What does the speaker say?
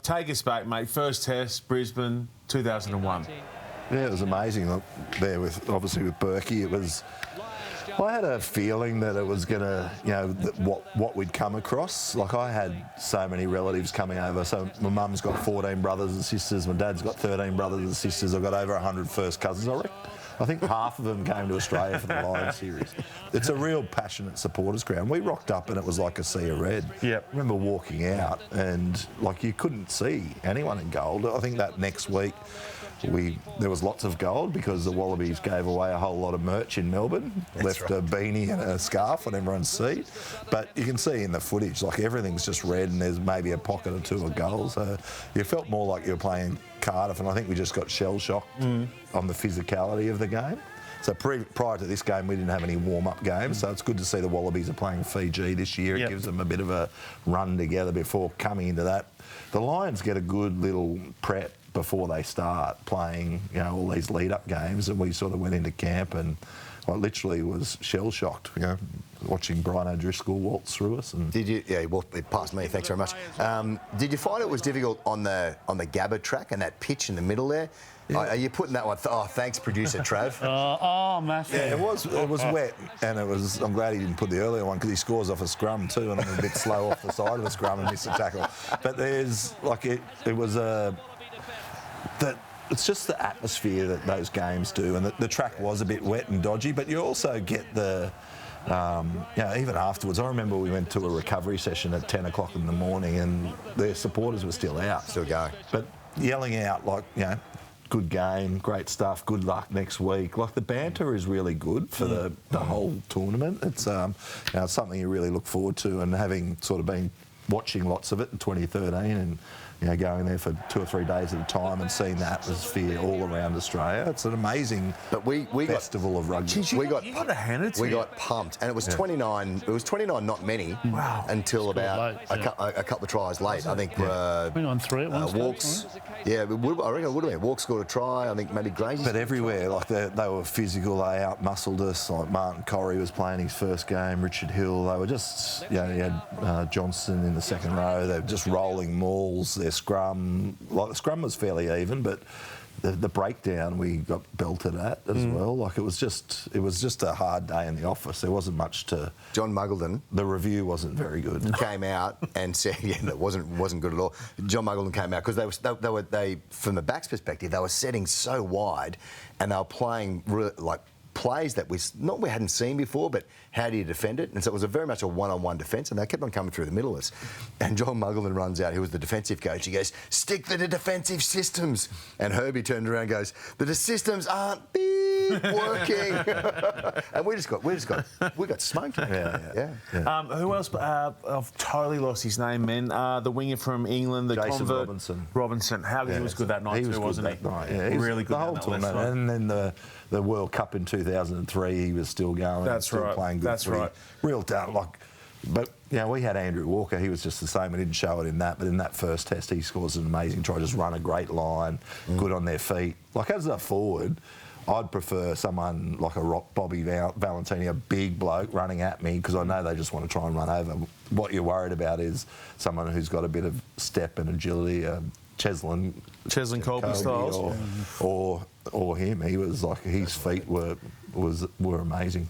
take us back, mate. First test, Brisbane, 2001. Yeah, it was amazing. Look, there with obviously with Burke, it was. I had a feeling that it was going to, what we'd come across. Like, I had so many relatives coming over. So my mum's got 14 brothers and sisters. My dad's got 13 brothers and sisters. I've got over 100 first cousins. I think half of them came to Australia for the Lions series. It's a real passionate supporters ground. We rocked up and it was like a sea of red. Yep. I remember walking out and, like, you couldn't see anyone in gold. I think that next week, there was lots of gold because the Wallabies gave away a whole lot of merch in Melbourne. Left a beanie and a scarf on everyone's seat. But you can see in the footage, like, everything's just red and there's maybe a pocket or two of gold. So you felt more like you were playing Cardiff, and I think we just got shell-shocked on the physicality of the game. So prior to this game, we didn't have any warm-up games, so it's good to see the Wallabies are playing Fiji this year. It gives them a bit of a run together before coming into that. The Lions get a good little prep before they start playing, all these lead-up games, and we sort of went into camp and I literally was shell-shocked, watching Brian O'Driscoll waltz through us. And did you? Yeah, well, it passed me. Thanks very much. Did you find it was difficult on the Gabba track and that pitch in the middle there? Yeah. Are you putting that one? Thanks, producer Trav. Massive. Yeah, it was wet, and it was. I'm glad he didn't put the earlier one because he scores off a scrum too, and I'm a bit slow off the side of the scrum and missed a tackle. But there's it was a that. It's just the atmosphere that those games do, and the track was a bit wet and dodgy, but you also get the, even afterwards. I remember we went to a recovery session at 10 o'clock in the morning and their supporters were still out. Still going. But yelling out like, good game, great stuff, good luck next week. Like, the banter is really good for the whole tournament. It's it's something you really look forward to, and having sort of been watching lots of it in 2013 and going there for 2 or 3 days at a time and seeing the atmosphere all around Australia. It's an amazing festival of rugby. You got to hand it to We got pumped, and it was 29. It was 29, not many, until about a couple of tries late. I think 29-3 at one stage. Walks. Yeah, I reckon it would have been. Walks scored a try. I think maybe Gracie. But everywhere, like they were physical. They out-muscled us. Like Martin Corrie was playing his first game. Richard Hill. They were just, you had Johnson in the second row. They were just rolling mauls. Their scrum, the scrum was fairly even, but the breakdown we got belted at as well. Like, it was just a hard day in the office. There wasn't much to. John Muggleton. The review wasn't very good. Came out and said, that wasn't good at all. John Muggleton came out because they from the back's perspective, they were setting so wide, and they were playing plays that we hadn't seen before, but how do you defend it? And so it was very much a one-on-one defence, and they kept on coming through the middle of us. And John Muggleton runs out, who was the defensive coach. He goes, "Stick to the defensive systems." And Herbie turned around and goes, "The systems aren't working." And we got smoked. Yeah. Who else? I've totally lost his name, man. The winger from England, the Jason convert. Robinson. He was good that night too, wasn't he? Yeah, he was really good the whole tournament. And then the World Cup in 2003, he was still going. That's still right. Playing good. That's right. Real talent. But we had Andrew Walker. He was just the same. I didn't show it in that, but in that first test, he scores an amazing try. Just run a great line, good on their feet. Like, as a forward, I'd prefer someone like a Bobby Valentini, a big bloke running at me, because I know they just want to try and run over. What you're worried about is someone who's got a bit of step and agility. Cheslin Colby Styles, or him. He was like, his feet were amazing.